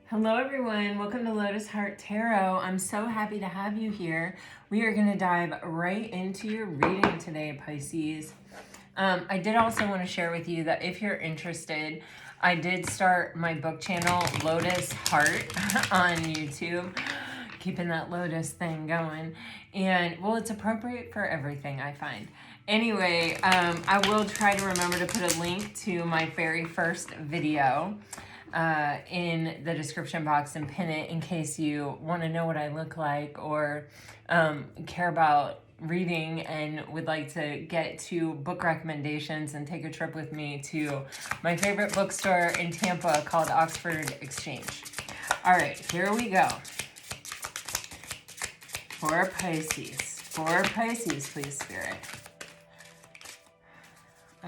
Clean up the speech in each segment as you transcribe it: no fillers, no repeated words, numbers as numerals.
Hello everyone, welcome to Lotus Heart Tarot. I'm so happy to have you here. We are going to dive right into your reading today, Pisces. I did also want to share with you that if you're interested, I did start my book channel, Lotus Heart, on YouTube. Keeping that Lotus thing going. And, well, it's appropriate for everything, I find. Anyway, I will try to remember to put a link to my very first video in the description box and pin it in case you want to know what I look like or care about reading and would like to get to book recommendations and take a trip with me to my favorite bookstore in Tampa called Oxford Exchange. All right, here we go. For Pisces, please, Spirit.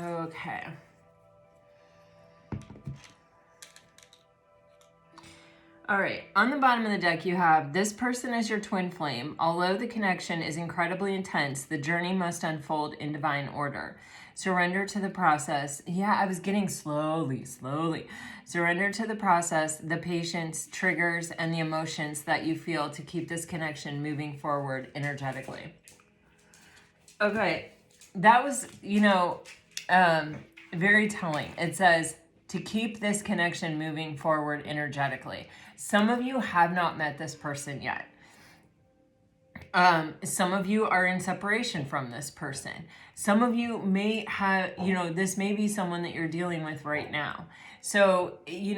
Okay. All right, on the bottom of the deck, you have this person is your twin flame. Although the connection is incredibly intense, the journey must unfold in divine order. Surrender to the process. Yeah, I was getting slowly. Surrender to the process, the patience, triggers, and the emotions that you feel to keep this connection moving forward energetically. Okay, that was, very telling. It says, to keep this connection moving forward energetically. Some of you have not met this person yet. Some of you are in separation from this person. Some of you may have, this may be someone that you're dealing with right now. So, it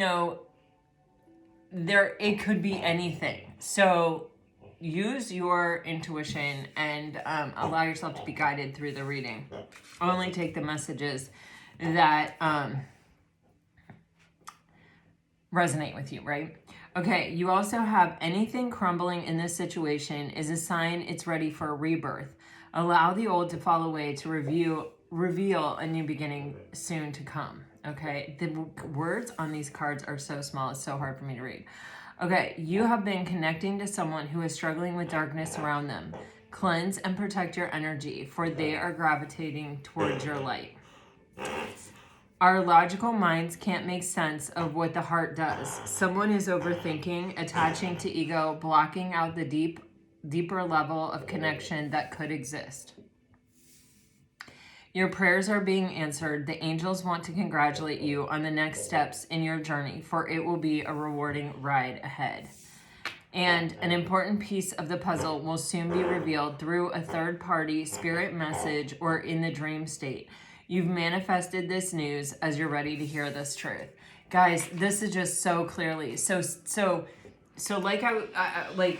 could be anything. So use your intuition and allow yourself to be guided through the reading. Only take the messages that resonate with you, right? Okay, you also have anything crumbling in this situation is a sign it's ready for a rebirth. Allow the old to fall away to reveal a new beginning soon to come. Okay, the words on these cards are so small, it's so hard for me to read. Okay, you have been connecting to someone who is struggling with darkness around them. Cleanse and protect your energy, for they are gravitating towards your light. Our logical minds can't make sense of what the heart does. Someone is overthinking, attaching to ego, blocking out the deeper level of connection that could exist. Your prayers are being answered. The angels want to congratulate you on the next steps in your journey, for it will be a rewarding ride ahead. And an important piece of the puzzle will soon be revealed through a third-party spirit message or in the dream state. You've manifested this news as you're ready to hear this truth. Guys, this is just so clearly. So like like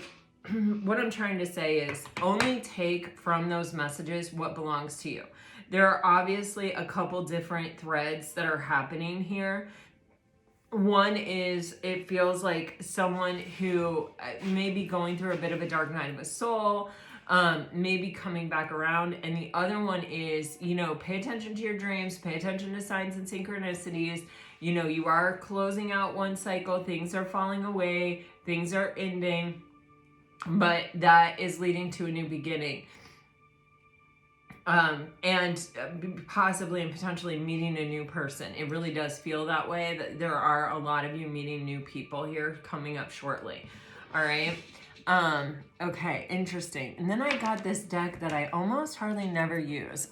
what I'm trying to say is only take from those messages what belongs to you. There are obviously a couple different threads that are happening here. One is it feels like someone who may be going through a bit of a dark night of a soul, maybe coming back around. And the other one is, pay attention to your dreams, pay attention to signs and synchronicities. You are closing out one cycle, things are falling away, things are ending, but that is leading to a new beginning. And possibly and potentially meeting a new person. It really does feel that way, that there are a lot of you meeting new people here coming up shortly. All right. Okay, interesting. And then I got this deck that I almost hardly never use.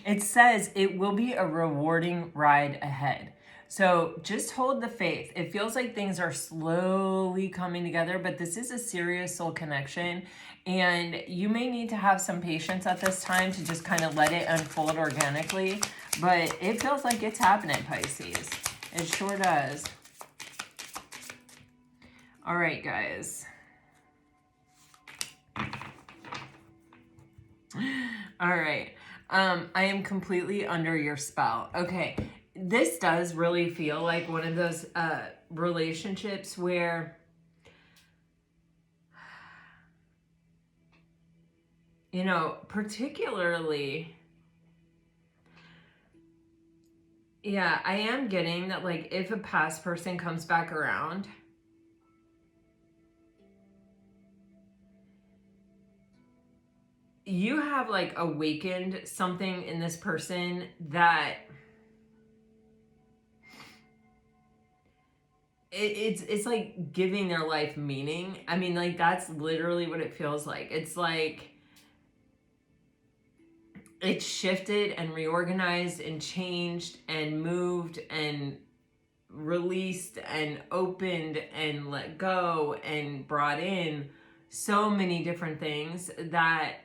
It says it will be a rewarding ride ahead. So just hold the faith. It feels like things are slowly coming together, but this is a serious soul connection. And you may need to have some patience at this time to just kind of let it unfold organically. But it feels like it's happening, Pisces. It sure does. All right, guys. All right. I am completely under your spell. Okay. This does really feel like one of those relationships where, particularly, yeah, I am getting that, like, if a past person comes back around, you have, like, awakened something in this person that it's like giving their life meaning. I mean, like, that's literally what it feels like. It's like it's shifted and reorganized and changed and moved and released and opened and let go and brought in so many different things that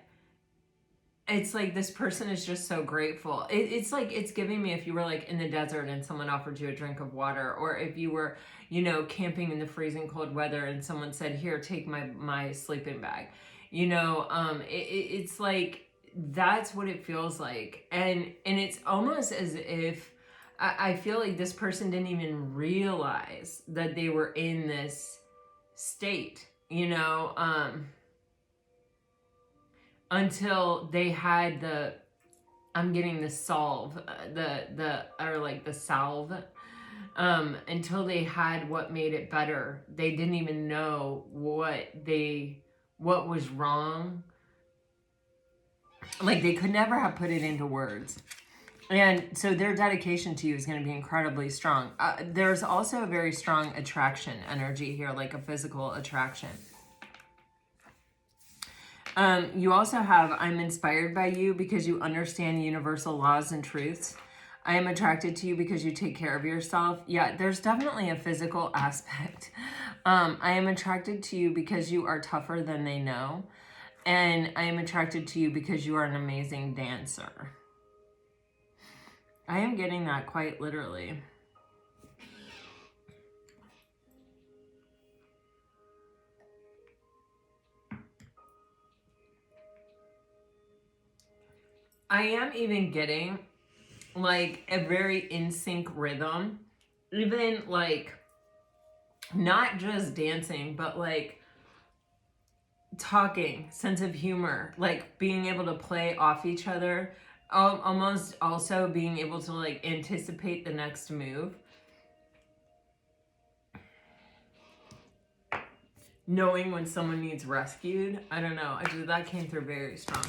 it's like this person is just so grateful. It's like it's giving me if you were like in the desert and someone offered you a drink of water, or if you were, you know, camping in the freezing cold weather and someone said, here, take my sleeping bag. You know, it's like that's what it feels like. And it's almost as if I feel like this person didn't even realize that they were in this state, you know, until they had I'm getting the salve, or like the salve, until they had what made it better. They didn't even know what was wrong. Like they could never have put it into words. And so their dedication to you is going to be incredibly strong. There's also a very strong attraction energy here, like a physical attraction. You also have, I'm inspired by you because you understand universal laws and truths. I am attracted to you because you take care of yourself. Yeah, there's definitely a physical aspect. I am attracted to you because you are tougher than they know. And I am attracted to you because you are an amazing dancer. I am getting that quite literally. I am even getting like a very in sync rhythm, even like not just dancing, but like talking, sense of humor, like being able to play off each other, almost also being able to like anticipate the next move. Knowing when someone needs rescued. I don't know. That came through very strong.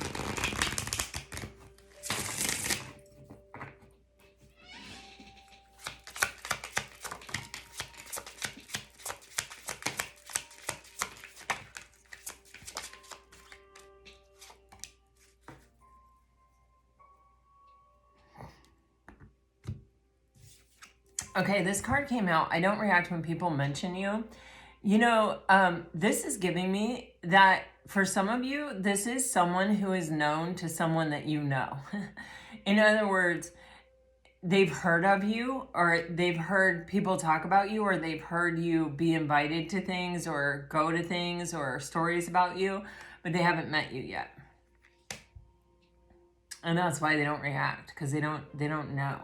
Okay, this card came out. I don't react when people mention you. You know, this is giving me that for some of you, this is someone who is known to someone that you know. In other words, they've heard of you, or they've heard people talk about you, or they've heard you be invited to things or go to things or stories about you, but they haven't met you yet. And that's why they don't react, because they don't know.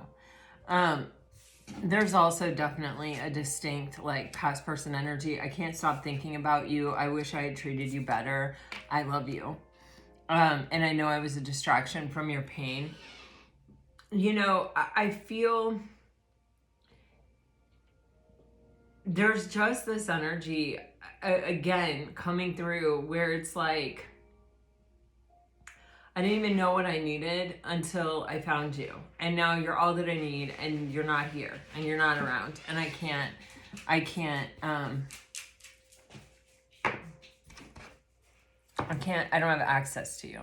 There's also definitely a distinct like past person energy. I can't stop thinking about you. I wish I had treated you better. I love you. And I know I was a distraction from your pain. You know, I feel there's just this energy again coming through where it's like, I didn't even know what I needed until I found you. And now you're all that I need, and you're not here, and you're not around. And I don't have access to you.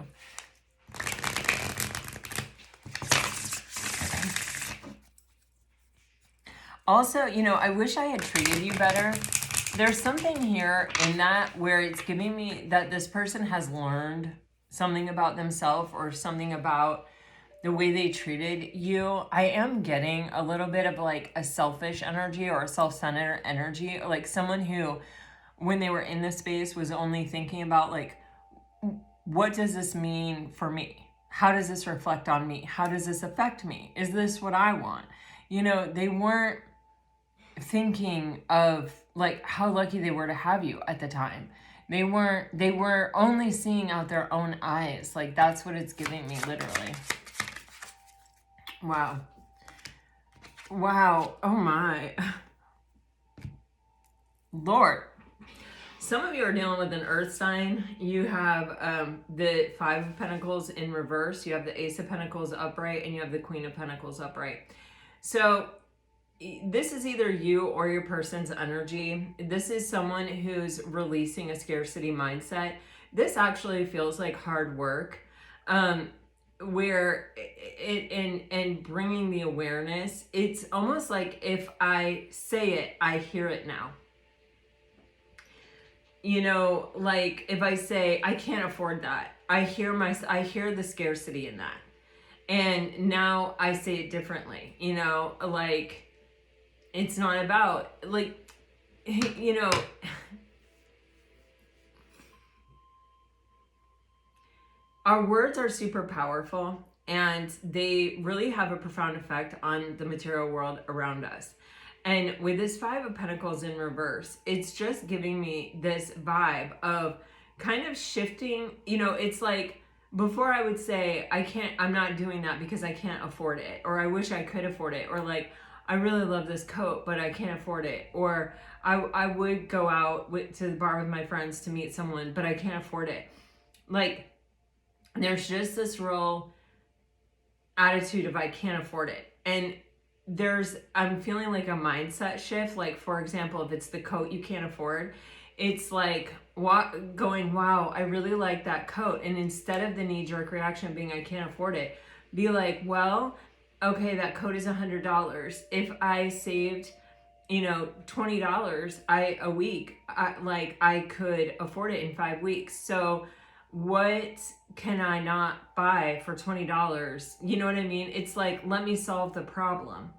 Also, you know, I wish I had treated you better. There's something here in that where it's giving me that this person has learned something about themselves or something about the way they treated you. I am getting a little bit of like a selfish energy or a self-centered energy, like someone who, when they were in this space, was only thinking about like, what does this mean for me? How does this reflect on me? How does this affect me? Is this what I want? You know, they weren't thinking of like how lucky they were to have you at the time. They were only seeing out their own eyes. Like that's what it's giving me, literally. Wow. Wow. Oh my. Lord. Some of you are dealing with an earth sign. You have the Five of Pentacles in reverse. You have the Ace of Pentacles upright, and you have the Queen of Pentacles upright. So this is either you or your person's energy. This is someone who's releasing a scarcity mindset. This actually feels like hard work, where and bringing the awareness. It's almost like if I say it, I hear it now. You know, like if I say I can't afford that, I hear the scarcity in that, and now I say it differently. You know, like it's not about like, you know, our words are super powerful, and they really have a profound effect on the material world around us. And with this Five of Pentacles in reverse, it's just giving me this vibe of kind of shifting. You know, it's like before I would say, I'm not doing that because I can't afford it, or I wish I could afford it, or like, I really love this coat, but I can't afford it. Or I would go out to the bar with my friends to meet someone, but I can't afford it. Like, there's just this real attitude of I can't afford it. And I'm feeling like a mindset shift. Like, for example, if it's the coat you can't afford, it's like going, wow, I really like that coat. And instead of the knee-jerk reaction being I can't afford it, be like, well, okay, that coat is $100. If I saved, you know, $20 a week, I could afford it in 5 weeks. So what can I not buy for $20? You know what I mean? It's like, let me solve the problem.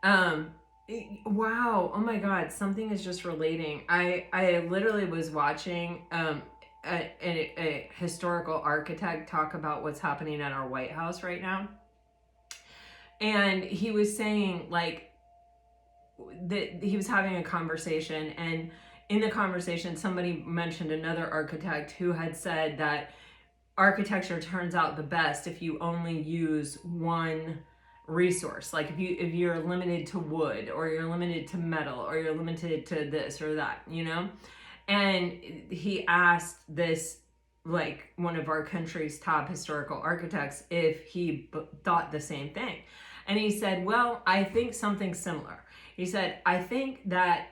Wow. Oh my God. Something is just relating. I literally was watching, a historical architect talk about what's happening at our White House right now. And he was saying like that he was having a conversation, and in the conversation, somebody mentioned another architect who had said that architecture turns out the best if you only use one resource. Like if you're limited to wood, or you're limited to metal, or you're limited to this or that, you know? And he asked this, like one of our country's top historical architects, if he thought the same thing. And he said, well, I think something similar. He said, I think that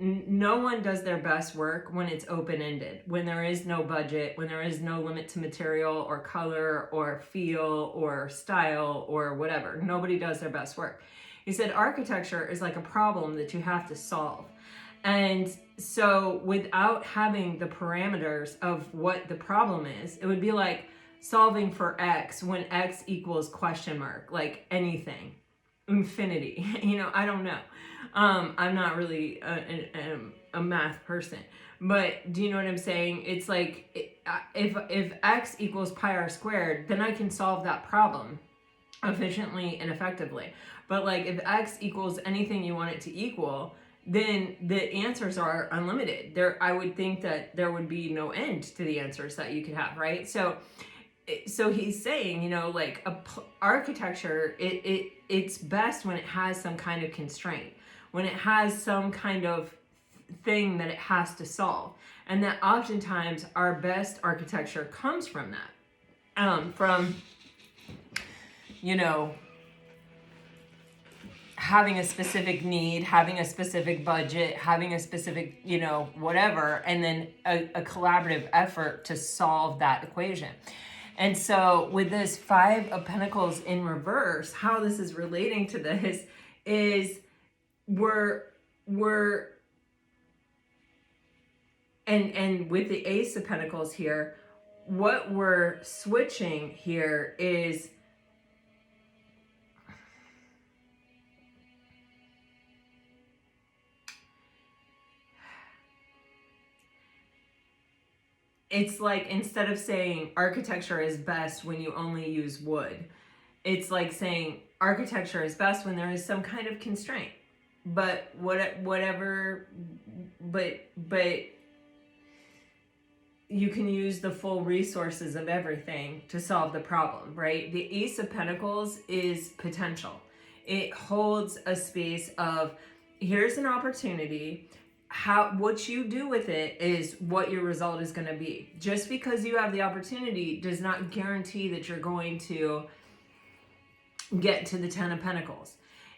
no one does their best work when it's open-ended, when there is no budget, when there is no limit to material or color or feel or style or whatever. Nobody does their best work. He said, architecture is like a problem that you have to solve. And so without having the parameters of what the problem is, it would be like solving for X when X equals question mark, like anything, infinity, you know, I don't know. I'm not really a math person, but do you know what I'm saying? It's like, if X equals pi r squared, then I can solve that problem efficiently and effectively. But like if X equals anything you want it to equal, then the answers are unlimited. I would think that there would be no end to the answers that you could have, right? So he's saying, you know, like architecture, it's best when it has some kind of constraint, when it has some kind of thing that it has to solve. And that oftentimes our best architecture comes from that, from, you know, having a specific need, having a specific budget, having a specific, you know, whatever, and then a collaborative effort to solve that equation. And so with this Five of Pentacles in reverse, how this is relating to this is we're and with the Ace of Pentacles here, what we're switching here is it's like, instead of saying architecture is best when you only use wood, it's like saying architecture is best when there is some kind of constraint. But whatever, but you can use the full resources of everything to solve the problem, right? The Ace of Pentacles is potential. It holds a space of, here's an opportunity. What you do with it is what your result is going to be. Just because you have the opportunity does not guarantee that you're going to get to the Ten of Pentacles.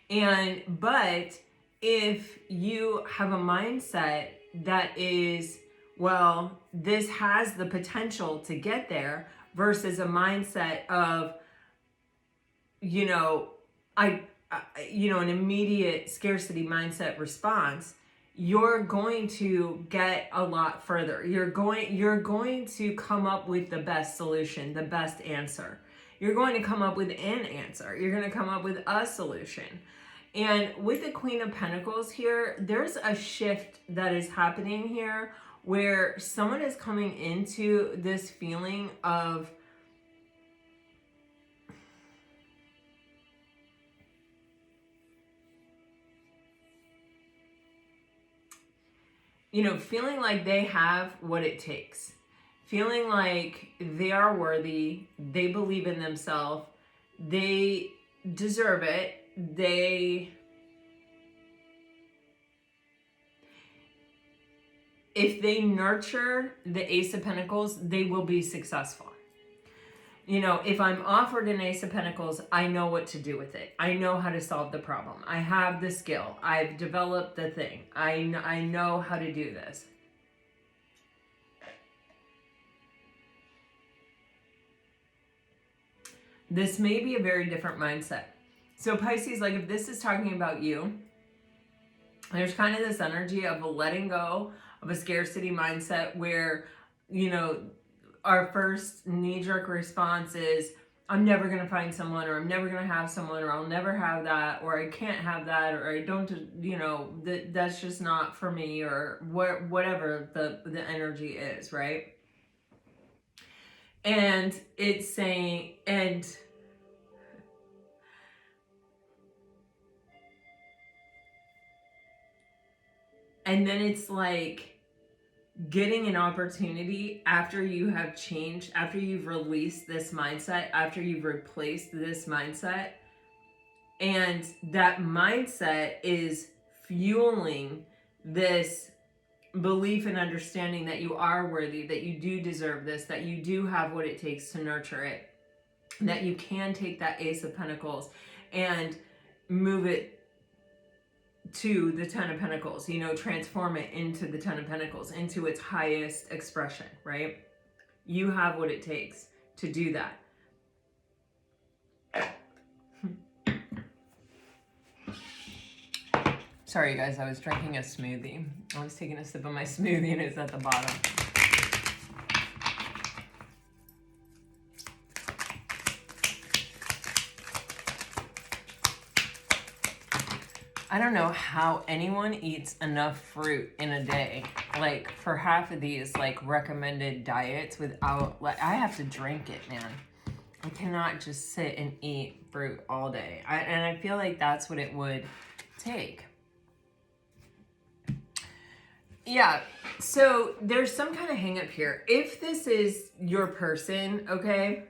But if you have a mindset that is, well, this has the potential to get there, versus a mindset of, you know, an immediate scarcity mindset response, you're going to get a lot further. You're going to come up with the best solution, the best answer. You're going to come up with an answer. You're going to come up with a solution. And with the Queen of Pentacles here, there's a shift that is happening here where someone is coming into this feeling of, feeling like they have what it takes, feeling like they are worthy, they believe in themselves, they deserve it, if they nurture the Ace of Pentacles, they will be successful. If I'm offered an Ace of Pentacles, I know what to do with it. I know how to solve the problem. I have the skill. I've developed the thing. I know how to do this. This may be a very different mindset. So Pisces, like if this is talking about you, there's kind of this energy of a letting go of a scarcity mindset where, our first knee-jerk response is, I'm never going to find someone, or I'm never going to have someone, or I'll never have that, or I can't have that, or I don't, that's just not for me, or whatever the energy is, right? And it's saying, and then it's like getting an opportunity after you have changed, after you've released this mindset, after you've replaced this mindset, and that mindset is fueling this belief and understanding that you are worthy, that you do deserve this, that you do have what it takes to nurture it, that you can take that Ace of Pentacles and move it to the Ten of Pentacles, transform it into the Ten of Pentacles, into its highest expression, right? You have what it takes to do that. Sorry, you guys, I was drinking a smoothie. I was taking a sip of my smoothie and it's at the bottom. I don't know how anyone eats enough fruit in a day, like for half of these like recommended diets without, like I have to drink it, man. I cannot just sit and eat fruit all day. And I feel like that's what it would take. Yeah, so there's some kind of hang up here. If this is your person, okay,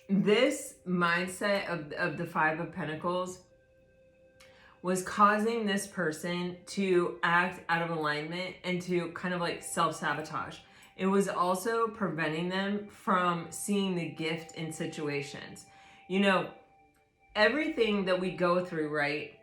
this mindset of the Five of Pentacles was causing this person to act out of alignment and to kind of like self-sabotage. It was also preventing them from seeing the gift in situations. Everything that we go through, right?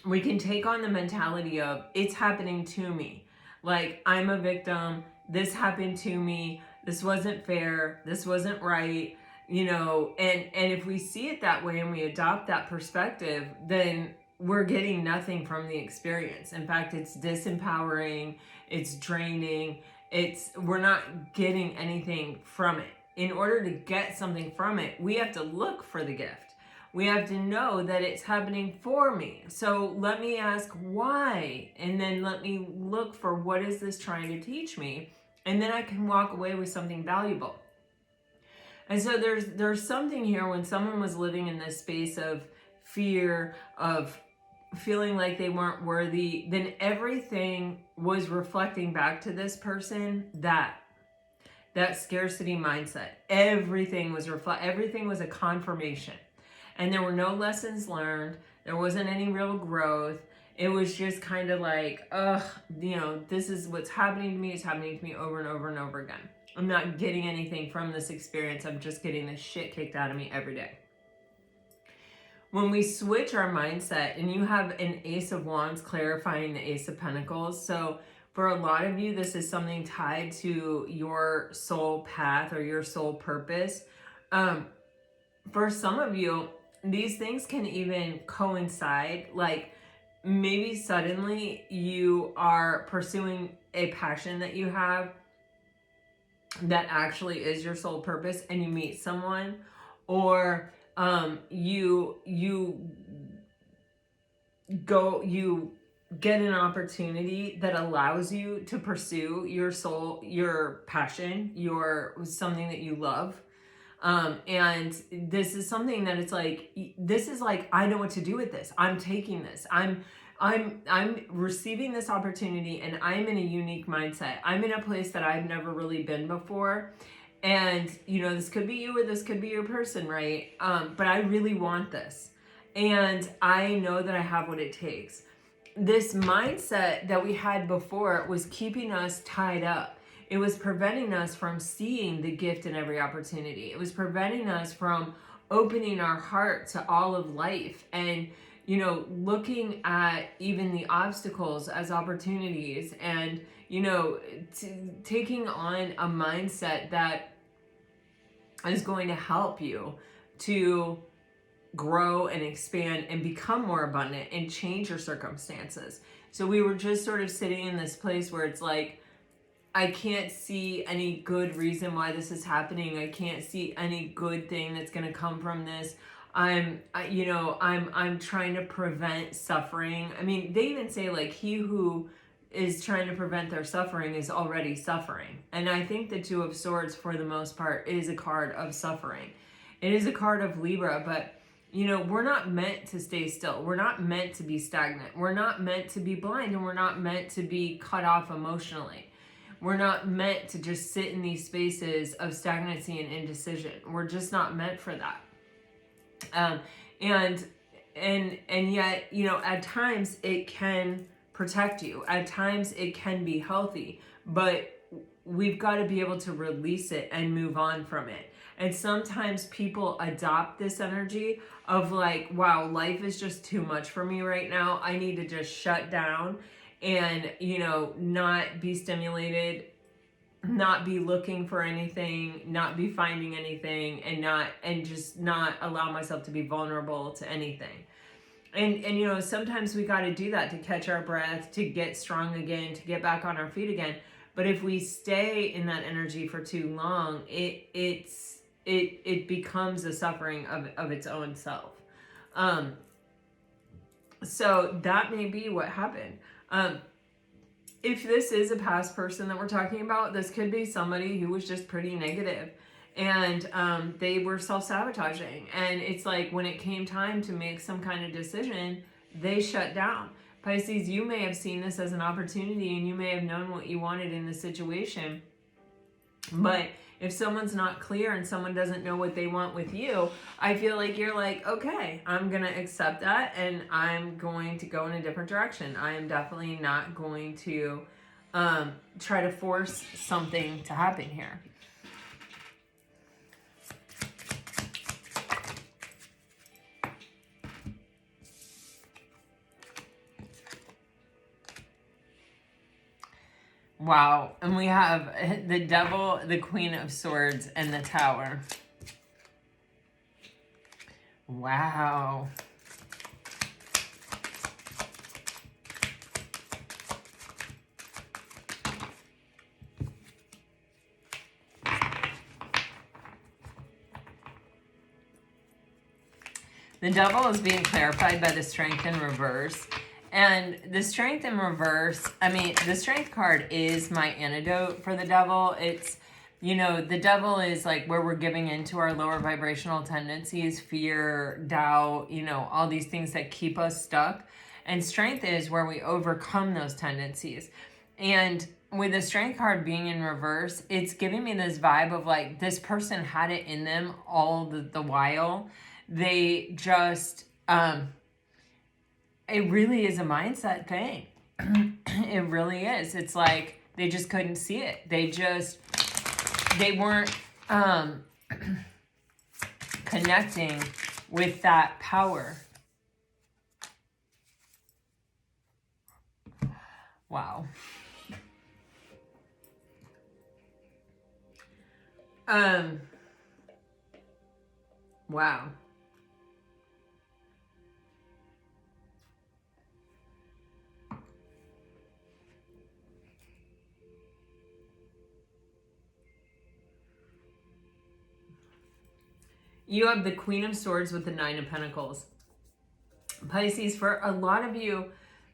We can take on the mentality of, it's happening to me. Like, I'm a victim. This happened to me. This wasn't fair. This wasn't right. And if we see it that way and we adopt that perspective, then we're getting nothing from the experience. In fact, it's disempowering, it's draining, we're not getting anything from it. In order to get something from it, we have to look for the gift. We have to know that it's happening for me. So let me ask why, and then let me look for what is this trying to teach me, and then I can walk away with something valuable. And so there's something here when someone was living in this space of fear, of feeling like they weren't worthy, then everything was reflecting back to this person that scarcity mindset. Everything was a confirmation. And there were no lessons learned. There wasn't any real growth. It was just kind of like, this is what's happening to me. It's happening to me over and over and over again. I'm not getting anything from this experience. I'm just getting the shit kicked out of me every day. when we switch our mindset, and you have an Ace of Wands clarifying the Ace of Pentacles. So for a lot of you, this is something tied to your soul path or your soul purpose. For some of you, these things can even coincide. Like maybe suddenly you are pursuing a passion that you have that actually is your soul purpose, and you meet someone, or you get an opportunity that allows you to pursue your soul, your passion, something that you love. And this is something that it's like, this is like, I know what to do with this. I'm taking this. I'm receiving this opportunity, and I'm in a unique mindset. I'm in a place that I've never really been before. And, you know, this could be you or this could be your person, right? But I really want this. And I know that I have what it takes. This mindset that we had before was keeping us tied up. It was preventing us from seeing the gift in every opportunity. It was preventing us from opening our heart to all of life and, you know, looking at even the obstacles as opportunities, and, you know, taking on a mindset that is going to help you to grow and expand and become more abundant and change your circumstances. So we were just sort of sitting in this place where it's like, I can't see any good reason why this is happening. I can't see any good thing that's going to come from this. I'm trying to prevent suffering. I mean, they even say like, he who is trying to prevent their suffering is already suffering. And I think the Two of Swords, for the most part, is a card of suffering. It is a card of Libra, but you know, we're not meant to stay still. We're not meant to be stagnant. We're not meant to be blind, and we're not meant to be cut off emotionally. We're not meant to just sit in these spaces of stagnancy and indecision. We're just not meant for that. And yet, you know, at times it can protect you. At times it can be healthy, but we've got to be able to release it and move on from it. And sometimes people adopt this energy of like, wow, life is just too much for me right now. I need to just shut down and, you know, not be stimulated, not be looking for anything, not be finding anything, and just not allow myself to be vulnerable to anything. And you know, sometimes we got to do that to catch our breath, to get strong again, to get back on our feet again. But if we stay in that energy for too long, it becomes a suffering of its own self. So that may be what happened. If this is a past person that we're talking about, this could be somebody who was just pretty negative, and they were self-sabotaging. And it's like when it came time to make some kind of decision, they shut down. Pisces, you may have seen this as an opportunity, and you may have known what you wanted in the situation. But if someone's not clear and someone doesn't know what they want with you, I feel like you're like, okay, I'm going to accept that, and I'm going to go in a different direction. I am definitely not going to try to force something to happen here. Wow. And we have the Devil, the Queen of Swords, and the Tower. Wow. The Devil is being clarified by the Strength in reverse. And the Strength in reverse, I mean, the Strength card is my antidote for the Devil. It's, you know, the Devil is like where we're giving into our lower vibrational tendencies, fear, doubt, you know, all these things that keep us stuck. And Strength is where we overcome those tendencies. And with the Strength card being in reverse, it's giving me this vibe of like, this person had it in them all the while. They just, it really is a mindset thing. It really is. It's like they just couldn't see it. They weren't connecting with that power. Wow. Wow. You have the Queen of Swords with the Nine of Pentacles. Pisces, for a lot of you,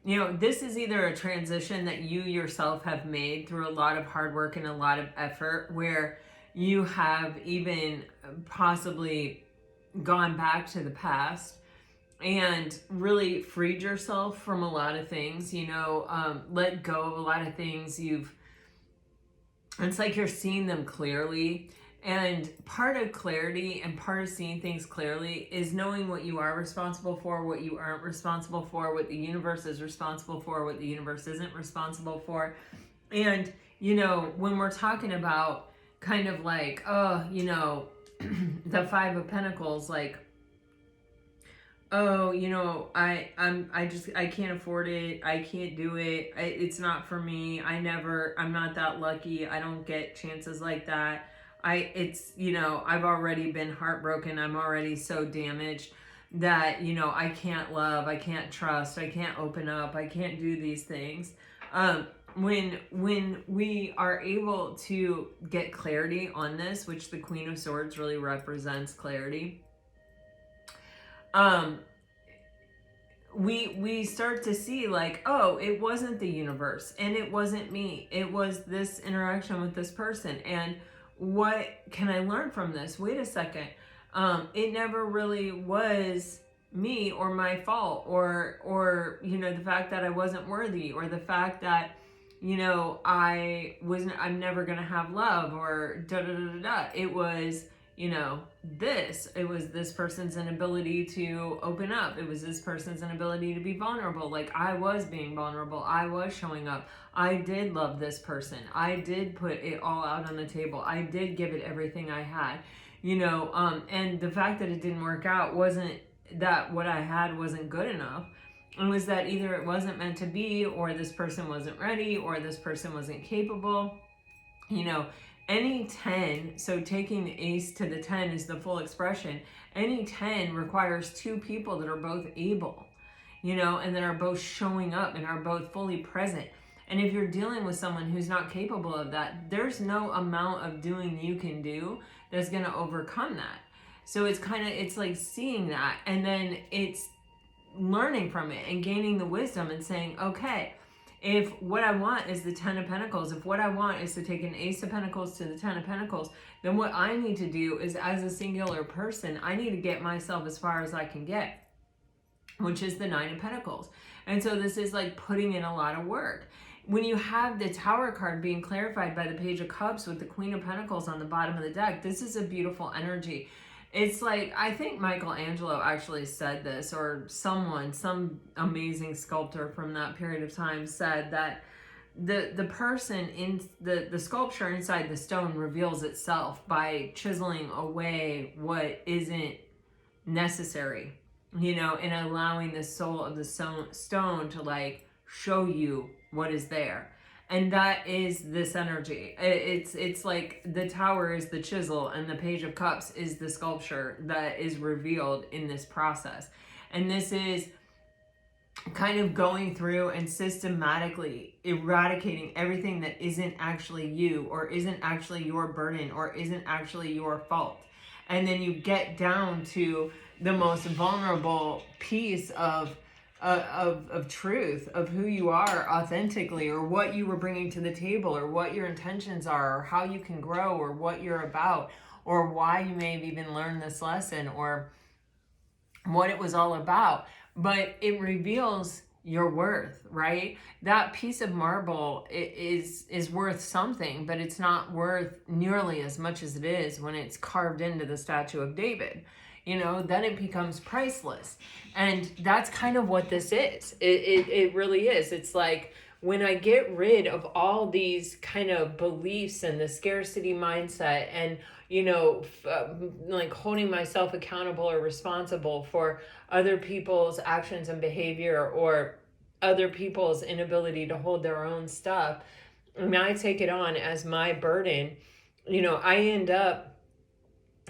you know, this is either a transition that you yourself have made through a lot of hard work and a lot of effort, where you have even possibly gone back to the past and really freed yourself from a lot of things, you know, let go of a lot of things. It's like you're seeing them clearly. And part of clarity and part of seeing things clearly is knowing what you are responsible for, what you aren't responsible for, what the universe is responsible for, what the universe isn't responsible for. And, you know, when we're talking about kind of like, oh, you know, the Five of Pentacles, like, oh, you know, I can't afford it. I can't do it. It's not for me. I'm not that lucky. I don't get chances like that. You know, I've already been heartbroken. I'm already so damaged that, you know, I can't love, I can't trust, I can't open up, I can't do these things. When we are able to get clarity on this, which the Queen of Swords really represents clarity, we start to see like, oh, it wasn't the universe and it wasn't me. It was this interaction with this person. And what can I learn from this? Wait a second. It never really was me or my fault, or, you know, the fact that I wasn't worthy, or the fact that, you know, I'm never going to have love, or da, da, da, da, da. It was, you know, it was this person's inability to open up. It was this person's inability to be vulnerable. Like, I was being vulnerable. I was showing up. I did love this person. I did put it all out on the table. I did give it everything I had, you know, and the fact that it didn't work out wasn't that what I had wasn't good enough. It was that either it wasn't meant to be, or this person wasn't ready, or this person wasn't capable, you know. Any 10, so taking the ace to the 10 is the full expression. Any 10 requires two people that are both able, you know, and that are both showing up and are both fully present. And if you're dealing with someone who's not capable of that, there's no amount of doing you can do that's going to overcome that. So it's like seeing that, and then it's learning from it and gaining the wisdom and saying, okay, if what I want is the 10 of Pentacles, if what I want is to take an Ace of Pentacles to the 10 of Pentacles, then what I need to do is, as a singular person, I need to get myself as far as I can get, which is the 9 of Pentacles. And so this is like putting in a lot of work. When you have the Tower card being clarified by the Page of Cups with the Queen of Pentacles on the bottom of the deck, this is a beautiful energy. It's like, I think Michelangelo actually said this, or some amazing sculptor from that period of time said that the person in the sculpture inside the stone reveals itself by chiseling away what isn't necessary, you know, and allowing the soul of the stone to like show you what is there. And that is this energy. It's like the Tower is the chisel, and the Page of Cups is the sculpture that is revealed in this process. And this is kind of going through and systematically eradicating everything that isn't actually you, or isn't actually your burden, or isn't actually your fault. And then you get down to the most vulnerable piece of truth, of who you are authentically, or what you were bringing to the table, or what your intentions are, or how you can grow, or what you're about, or why you may have even learned this lesson, or what it was all about. But it reveals your worth, right? That piece of marble is worth something, but it's not worth nearly as much as it is when it's carved into the statue of David. You know, then it becomes priceless. And that's kind of what this is. It really is. It's like, when I get rid of all these kind of beliefs and the scarcity mindset and, like holding myself accountable or responsible for other people's actions and behavior, or other people's inability to hold their own stuff. I mean, I take it on as my burden. I end up,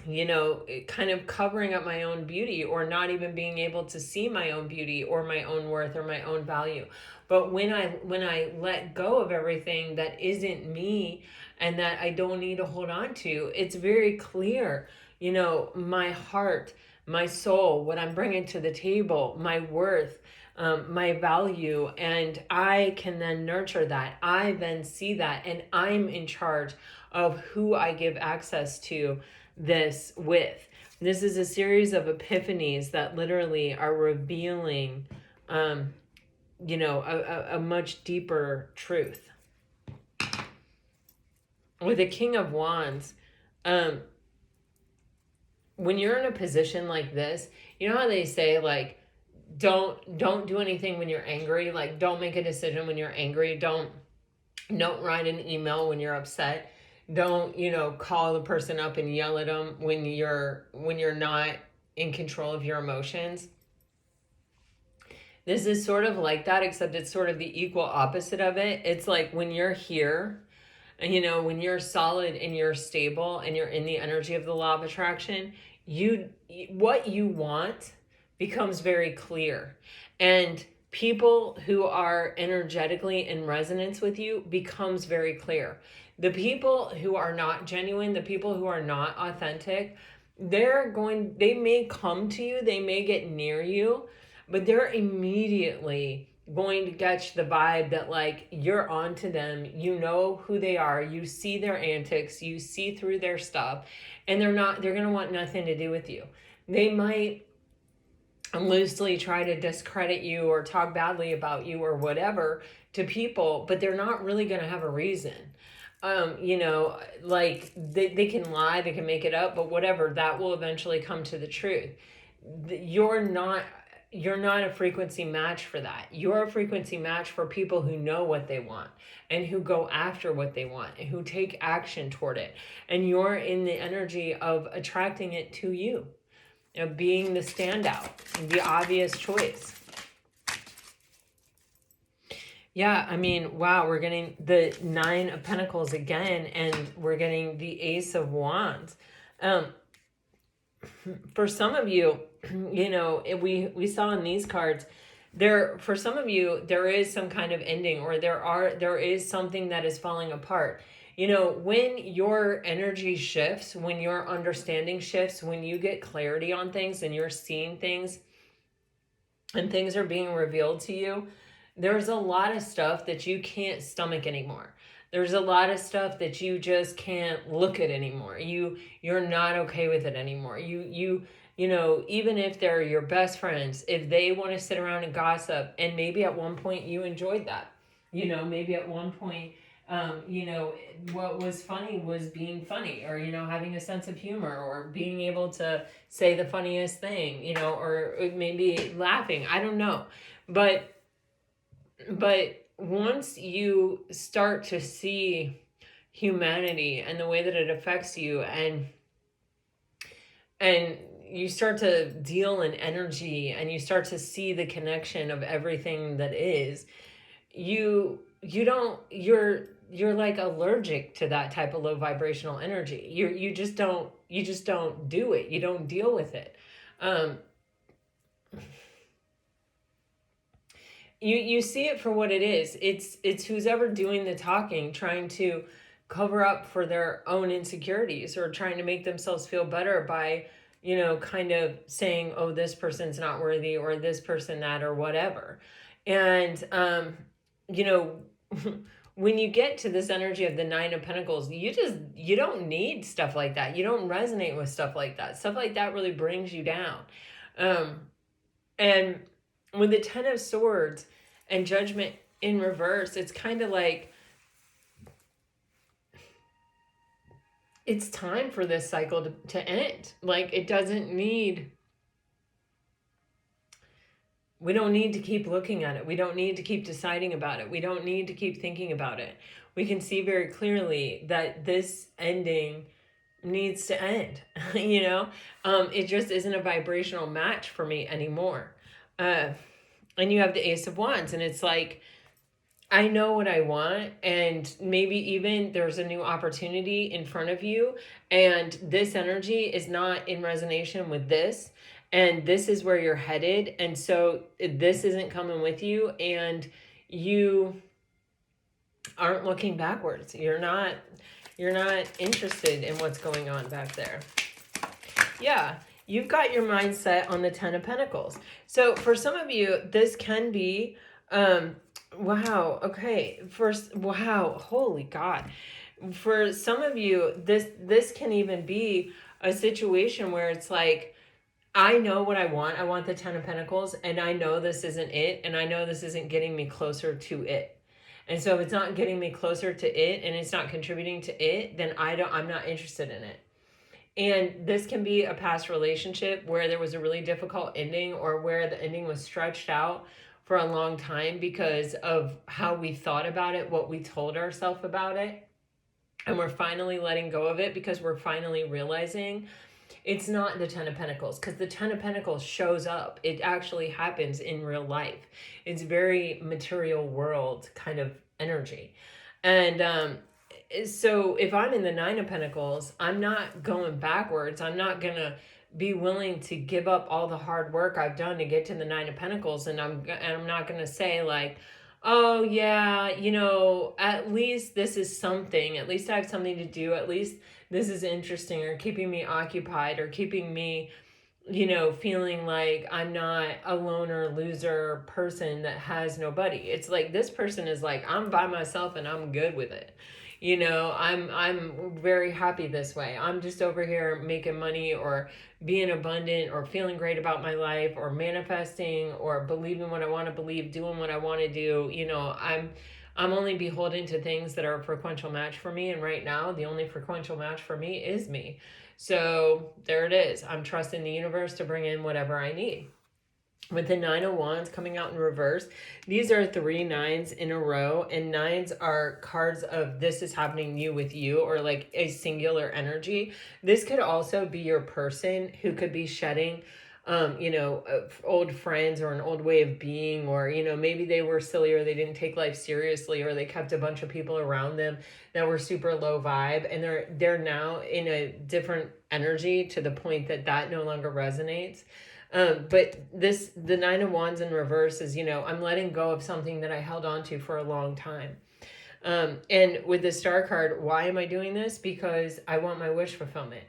kind of covering up my own beauty, or not even being able to see my own beauty or my own worth or my own value. But when I let go of everything that isn't me and that I don't need to hold on to, it's very clear, my heart, my soul, what I'm bringing to the table, my worth, my value, and I can then nurture that. I then see that, and I'm in charge of who I give access to this with. This is a series of epiphanies that literally are revealing, a much deeper truth. With the King of Wands, when you're in a position like this, you know how they say, like, don't do anything when you're angry. Like, don't make a decision when you're angry. Don't write an email when you're upset. Don't, call the person up and yell at them when you're not in control of your emotions. This is sort of like that, except it's sort of the equal opposite of it. It's like when you're here, and when you're solid and you're stable and you're in the energy of the law of attraction, what you want becomes very clear. And people who are energetically in resonance with you becomes very clear. The people who are not genuine, the people who are not authentic, they may come to you, they may get near you, but they're immediately going to get the vibe that, like, you're onto them, who they are, you see their antics, you see through their stuff, and they're going to want nothing to do with you. They might loosely try to discredit you or talk badly about you or whatever to people, but they're not really going to have a reason. Like they can lie, they can make it up, but whatever, that will eventually come to the truth. You're not a frequency match for that. You're a frequency match for people who know what they want and who go after what they want and who take action toward it. And you're in the energy of attracting it to you, being the standout, the obvious choice. Yeah, I mean, wow, we're getting the 9 of Pentacles again, and we're getting the Ace of Wands. For some of you, we saw in these cards, for some of you, there is some kind of ending, or there is something that is falling apart. When your energy shifts, when your understanding shifts, when you get clarity on things and you're seeing things and things are being revealed to you, there's a lot of stuff that you can't stomach anymore. There's a lot of stuff that you just can't look at anymore. You're not okay with it anymore. Even if they're your best friends, if they want to sit around and gossip, and maybe at one point you enjoyed that, maybe at one point, what was funny was being funny, or, having a sense of humor, or being able to say the funniest thing, or maybe laughing. I don't know. But once you start to see humanity and the way that it affects you, and you start to deal in energy, and you start to see the connection of everything that is, you're like allergic to that type of low vibrational energy. You just don't do it. You don't deal with it. You see it for what it is. It's who's ever doing the talking, trying to cover up for their own insecurities, or trying to make themselves feel better by, kind of saying, oh, this person's not worthy, or this person that, or whatever. And, when you get to this energy of the 9 of Pentacles, you don't need stuff like that. You don't resonate with stuff like that. Stuff like that really brings you down. And with the 10 of Swords and Judgment in reverse, it's kind of like, it's time for this cycle to end. Like, it doesn't need... We don't need to keep looking at it. We don't need to keep deciding about it. We don't need to keep thinking about it. We can see very clearly that this ending needs to end. It just isn't a vibrational match for me anymore. And you have the Ace of Wands, and it's like, I know what I want, and maybe even there's a new opportunity in front of you, and this energy is not in resonation with this, and this is where you're headed, and so this isn't coming with you, and you aren't looking backwards. You're not interested in what's going on back there. Yeah, you've got your mindset on the Ten of Pentacles. So for some of you, this can be, wow, okay, first, wow, holy God. For some of you, this can even be a situation where it's like, I know what I want. I want the Ten of Pentacles, and I know this isn't it, and I know this isn't getting me closer to it. And so if it's not getting me closer to it, and it's not contributing to it, then I'm not interested in it. And this can be a past relationship where there was a really difficult ending, or where the ending was stretched out for a long time because of how we thought about it, what we told ourselves about it. And we're finally letting go of it because we're finally realizing it's not the Ten of Pentacles, because the Ten of Pentacles shows up. It actually happens in real life. It's very material world kind of energy. And so if I'm in the Nine of Pentacles, I'm not going backwards. I'm not going to be willing to give up all the hard work I've done to get to the Nine of Pentacles. And I'm not going to say like, oh yeah, at least this is something. At least I have something to do. At least this is interesting, or keeping me occupied, or keeping me, feeling like I'm not a loner loser person that has nobody. It's like, this person is like, I'm by myself and I'm good with it. I'm very happy this way. I'm just over here making money, or being abundant, or feeling great about my life, or manifesting, or believing what I want to believe, doing what I want to do. I'm only beholden to things that are a frequential match for me, and right now the only frequential match for me is me. So there it is. I'm trusting the universe to bring in whatever I need. With the Nine of Wands coming out in reverse, these are 3 nines in a row, and nines are cards of this is happening you with you, or like a singular energy. This could also be your person who could be shedding old friends, or an old way of being, or maybe they were silly, or they didn't take life seriously, or they kept a bunch of people around them that were super low vibe, and they're now in a different energy to the point that no longer resonates. But the Nine of Wands in reverse is, I'm letting go of something that I held on to for a long time. And with the Star card, why am I doing this? Because I want my wish fulfillment.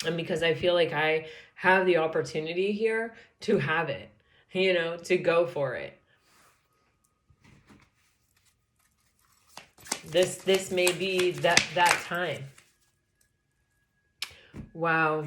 And because I feel like I have the opportunity here to have it, to go for it. This may be that time. Wow.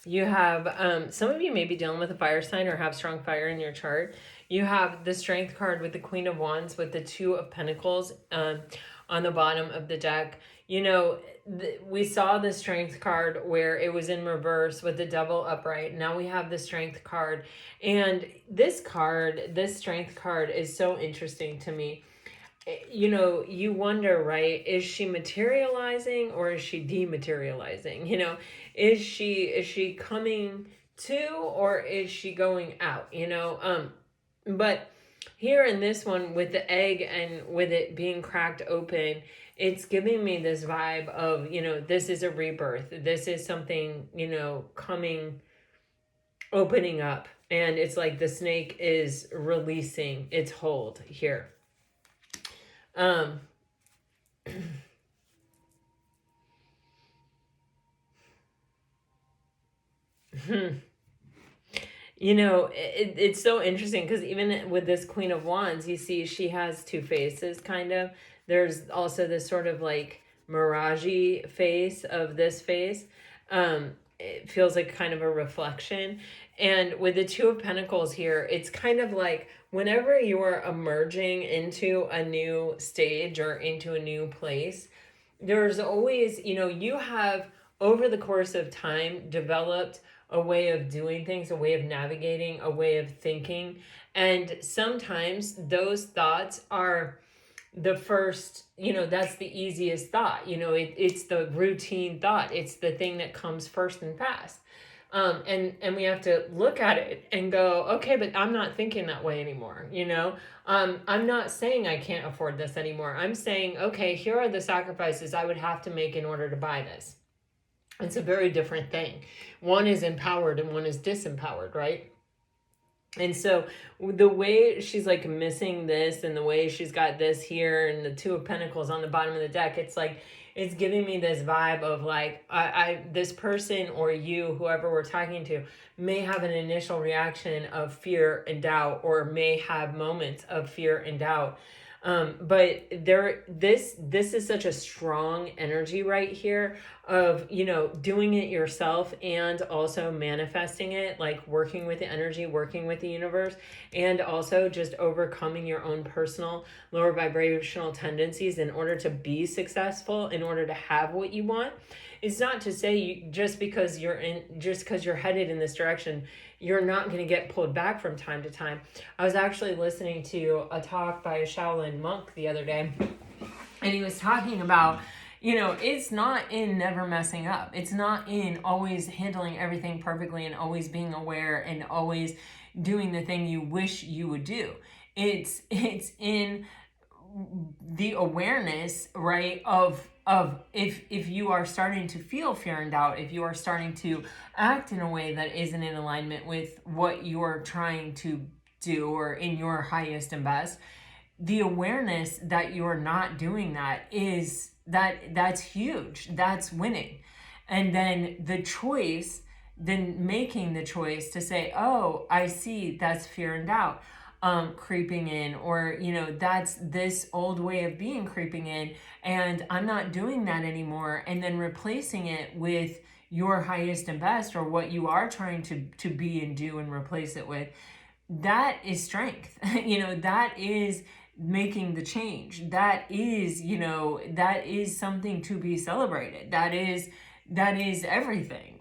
You have, some of you may be dealing with a fire sign, or have strong fire in your chart. You have the Strength card with the Queen of Wands, with the Two of Pentacles on the bottom of the deck. We saw the Strength card where it was in reverse with the Devil upright. Now we have the Strength card. And this Strength card is so interesting to me. You wonder, right? Is she materializing, or is she dematerializing? Is she coming to, or is she going out? But here in this one, with the egg and with it being cracked open, it's giving me this vibe of, this is a rebirth. This is something, coming, opening up. And it's like the snake is releasing its hold here. It's so interesting, because even with this Queen of Wands, you see she has two faces, kind of. There's also this sort of like mirage-y face of this face. It feels like kind of a reflection. And with the Two of Pentacles here, it's kind of like whenever you're emerging into a new stage or into a new place, there's always, you have over the course of time developed a way of doing things, a way of navigating, a way of thinking. And sometimes those thoughts are the first, that's the easiest thought. It's the routine thought. It's the thing that comes first and fast. And we have to look at it and go, okay, but I'm not thinking that way anymore. I'm not saying I can't afford this anymore. I'm saying, okay, here are the sacrifices I would have to make in order to buy this. It's a very different thing. One is empowered and one is disempowered, right? And so the way she's like missing this, and the way she's got this here and the Two of Pentacles on the bottom of the deck, it's like, it's giving me this vibe of like, this person or you, whoever we're talking to, may have an initial reaction of fear and doubt, or may have moments of fear and doubt. But this is such a strong energy right here of, doing it yourself and also manifesting it, like working with the energy, working with the universe, and also just overcoming your own personal lower vibrational tendencies in order to be successful, in order to have what you want. It's not to say just because you're headed in this direction, you're not going to get pulled back from time to time. I was actually listening to a talk by a Shaolin monk the other day, and he was talking about, it's not in never messing up. It's not in always handling everything perfectly and always being aware and always doing the thing you wish you would do. It's in the awareness, right, of if you are starting to feel fear and doubt, if you are starting to act in a way that isn't in alignment with what you're trying to do or in your highest and best, the awareness that you're not doing that's huge. That's winning. And then making the choice to say, oh, I see, that's fear and doubt creeping in, or that's this old way of being creeping in, and I'm not doing that anymore, and then replacing it with your highest and best, or what you are trying to be and do, and replace it with. That is strength. That is making the change. That is something to be celebrated. That is everything.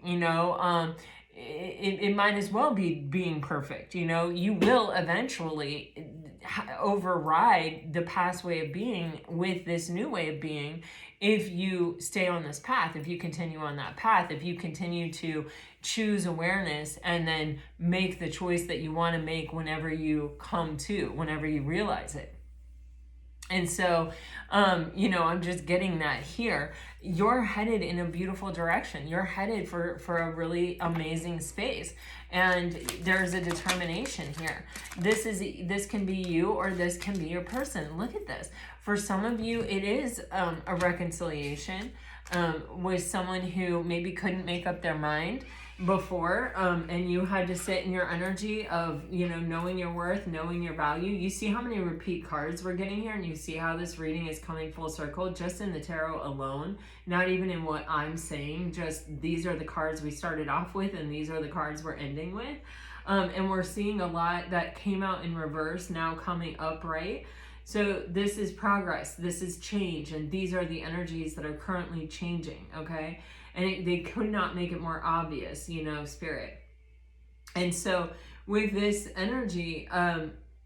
It might as well be being perfect. You will eventually override the past way of being with this new way of being, if you stay on this path, if you continue on that path, if you continue to choose awareness and then make the choice that you want to make whenever you realize it. And so, I'm just getting that here. You're headed in a beautiful direction. You're headed for a really amazing space. And there's a determination here. This can be you, or this can be your person. Look at this. For some of you, it is a reconciliation with someone who maybe couldn't make up their mind before, and you had to sit in your energy of knowing your worth, knowing your value. You see how many repeat cards we're getting here, and you see how this reading is coming full circle just in the tarot alone, not even in what I'm saying. Just these are the cards we started off with, and these are the cards we're ending with, and we're seeing a lot that came out in reverse now coming upright. So this is progress, this is change, and these are the energies that are currently changing, okay? And they could not make it more obvious, Spirit. And so with this energy,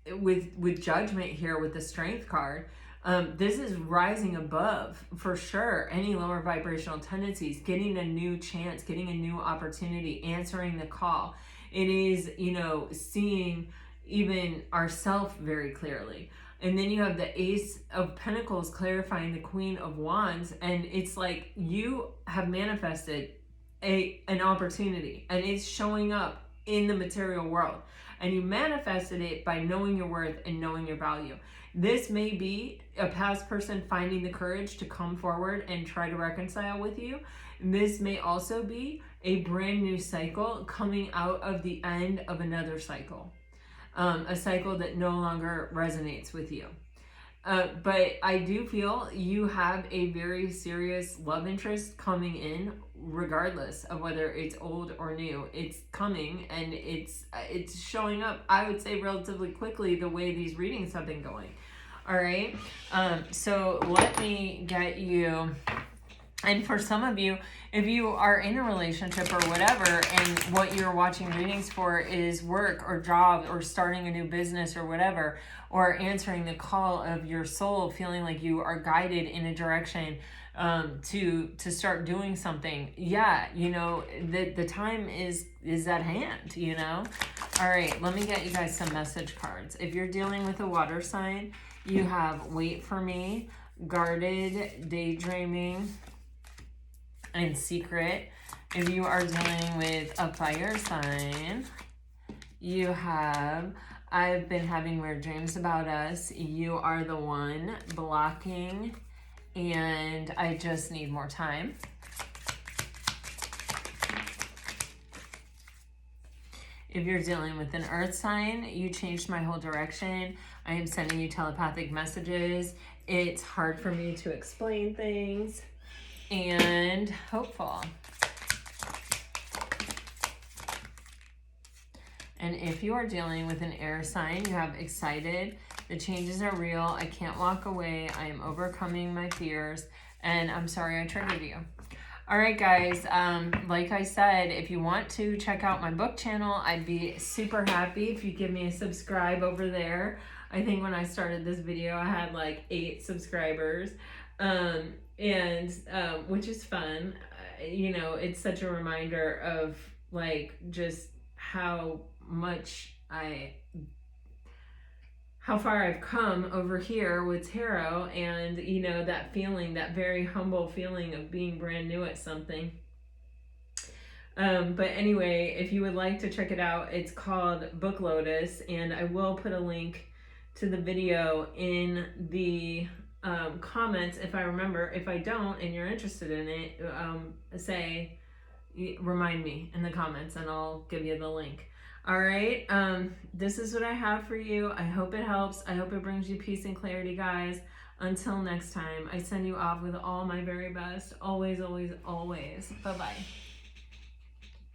with judgment here, with the Strength card, this is rising above, for sure, any lower vibrational tendencies, getting a new chance, getting a new opportunity, answering the call. It is, seeing even ourself very clearly. And then you have the Ace of Pentacles clarifying the Queen of Wands. And it's like you have manifested an opportunity, and it's showing up in the material world. And you manifested it by knowing your worth and knowing your value. This may be a past person finding the courage to come forward and try to reconcile with you. This may also be a brand new cycle coming out of the end of another cycle. A cycle that no longer resonates with you. But I do feel you have a very serious love interest coming in, regardless of whether it's old or new. It's coming, and it's showing up, I would say, relatively quickly, the way these readings have been going. All right. So let me get you And for some of you, if you are in a relationship or whatever, and what you're watching readings for is work or job or starting a new business or whatever, or answering the call of your soul, feeling like you are guided in a direction to start doing something, yeah, you know, the time is at hand, you know. All right, let me get you guys some message cards. If you're dealing with a water sign, you have Wait for Me, Guarded, Daydreaming, and Secret. If you are dealing with a fire sign, you have I've been having weird dreams about us, You Are the One, Blocking, and I Just Need More Time. If you're dealing with an earth sign, You Changed My Whole Direction. I am sending you telepathic messages. It's hard for me to explain things. And Hopeful. And if you are dealing with an air sign, you have Excited, The Changes Are Real, I Can't Walk Away, I Am Overcoming My Fears, and I'm Sorry I Triggered You. All right, guys, like I said, if you want to check out my book channel, I'd be super happy if you give me a subscribe over there. I think when I started this video, I had like 8 subscribers, which is fun. You know, it's such a reminder of like just how far I've come over here with tarot, and you know, that feeling, that very humble feeling of being brand new at something. But anyway, if you would like to check it out, it's called Book Lotus, and I will put a link to the video in the comments if I remember. If I don't and you're interested in it, remind me in the comments and I'll give you the link. All right, this is what I have for you. I hope it helps. I hope it brings you peace and clarity, guys. Until next time, I send you off with all my very best. Always, always, always. Bye-bye.